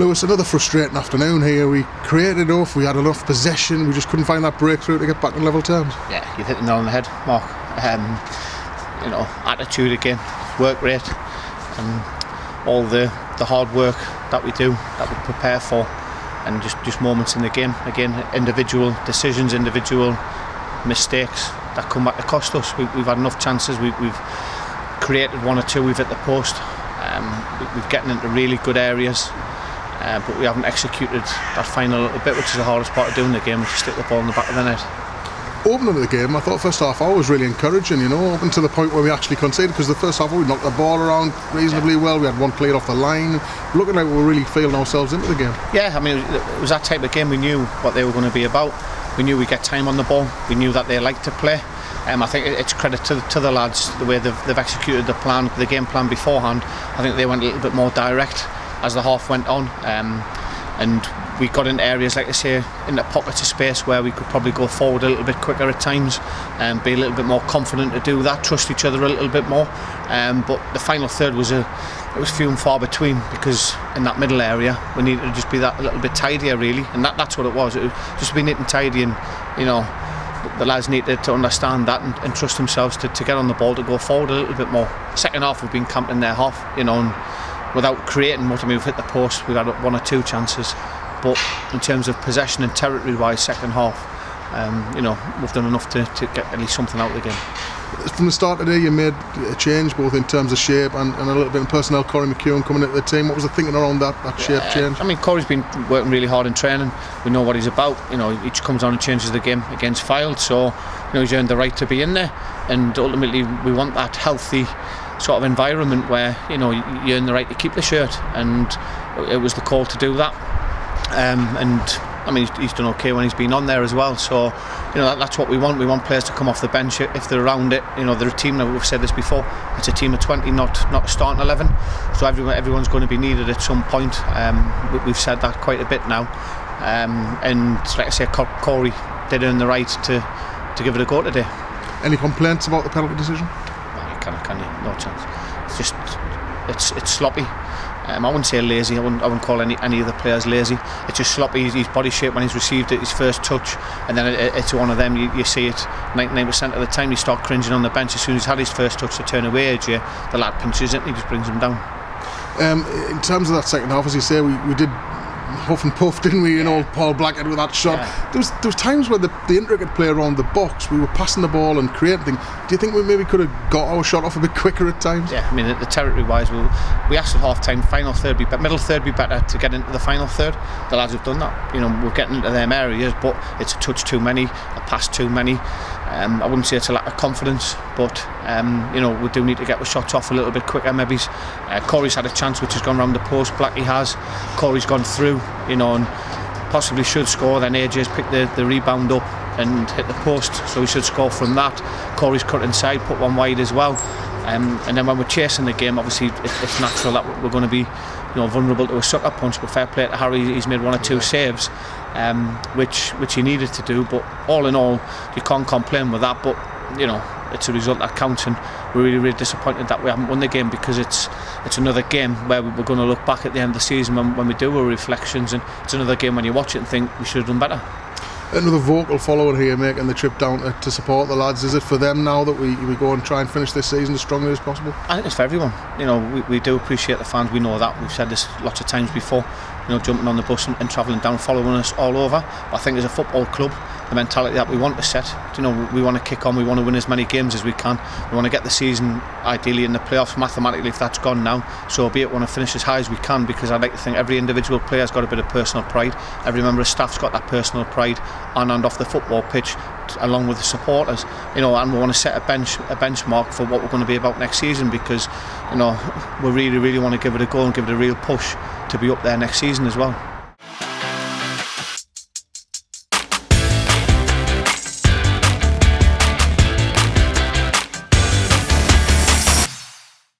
Lewis, another frustrating afternoon here. We created enough, we had enough possession, we just couldn't find that breakthrough to get back in level terms. Yeah, you've hit the nail on the head, Mark. Attitude again, work rate, and all the hard work that we do, that we prepare for, and just moments in the game. Again, individual decisions, individual mistakes that come back to cost us. We've had enough chances. We've created one or two. We've hit the post. We've gotten into really good areas, but we haven't executed that final little bit, which is the hardest part of doing the game, which is stick the ball in the back of the net. Opening of the game, I thought first half hour was really encouraging, up until the point where we actually conceded, because the first half we knocked the ball around reasonably well. We had one cleared off the line, looking like we were really feeling ourselves into the game. Yeah, I mean, it was that type of game. We knew what they were going to be about. We knew we'd get time on the ball. We knew that they liked to play. I think it's credit to the lads, the way they've executed the game plan beforehand. I think they went a little bit more direct as the half went on, and we got into areas, like I say, into pockets of space where we could probably go forward a little bit quicker at times, and be a little bit more confident to do that, trust each other a little bit more. But the final third was few and far between, because in that middle area we needed to just be that a little bit tidier, really, and that's what it was. It was just be neat and tidy, and the lads needed to understand that and trust themselves to get on the ball, to go forward a little bit more. Second half we've been camping their half, and without creating much. I mean, we've hit the post, we've had one or two chances, but in terms of possession and territory wise, second half, we've done enough to get at least something out of the game. From the start today, you made a change both in terms of shape and a little bit in personnel. Corey McEwen coming into the team. What was the thinking around that shape change? I mean, Corey's been working really hard in training. We know what he's about. He just comes on and changes the game against Fylde, so he's earned the right to be in there. And ultimately, we want that healthy sort of environment where you earn the right to keep the shirt, and it was the call to do that. And I mean, he's done okay when he's been on there as well. So that's what we want. We want players to come off the bench if they're around it. They're a team. We've said this before. It's a team of 20, not starting 11. So everyone's going to be needed at some point. We've said that quite a bit now. And like I say, Corey did earn the right to give it a go today. Any complaints about the penalty decision? Can you? No chance. It's sloppy. I wouldn't say lazy. I wouldn't call any of the players lazy. It's just sloppy. His body shape when he's received it, his first touch, and then it's one of them. You see it 99% of the time. You start cringing on the bench as soon as he's had his first touch to turn away. The lad pinches it and he just brings him down. In terms of that second half, as you say, we did huff and puff, didn't we? Paul Blackett with that shot. Yeah. There was times where the intricate play around the box, we were passing the ball and creating things. Do you think we maybe could have got our shot off a bit quicker at times? Yeah, I mean, the territory wise, we asked at half time, middle third be better to get into the final third. The lads have done that. We're getting into them areas, but it's a touch too many, a pass too many. I wouldn't say it's a lack of confidence, but we do need to get the shots off a little bit quicker. Maybe Corey's had a chance which has gone round the post. Blackie has. Corey's gone through, and possibly should score. Then AJ's picked the rebound up and hit the post, so he should score from that. Corey's cut inside, put one wide as well. And then when we're chasing the game, obviously it's natural that we're going to be vulnerable to a sucker punch. But fair play to Harry, he's made one or two saves, which he needed to do. But all in all, you can't complain with that. But it's a result that counts, and we're really, really disappointed that we haven't won the game, because it's another game where we're going to look back at the end of the season when we do our reflections, and it's another game when you watch it and think we should have done better. Another vocal follower here making the trip down to support the lads. Is it for them now that we go and try and finish this season as strongly as possible? I think it's for everyone. We do appreciate the fans. We know that. We've said this lots of times before. Jumping on the bus and travelling down, following us all over. But I think as a football club, the mentality that we want to set, we want to kick on. We want to win as many games as we can. We want to get the season ideally in the playoffs. Mathematically, if that's gone now, so be it. We want to finish as high as we can, because I'd like to think every individual player's got a bit of personal pride. Every member of staff's got that personal pride on and off the football pitch, along with the supporters. And we want to set a benchmark for what we're going to be about next season, because we really, really want to give it a go and give it a real push to be up there next season as well.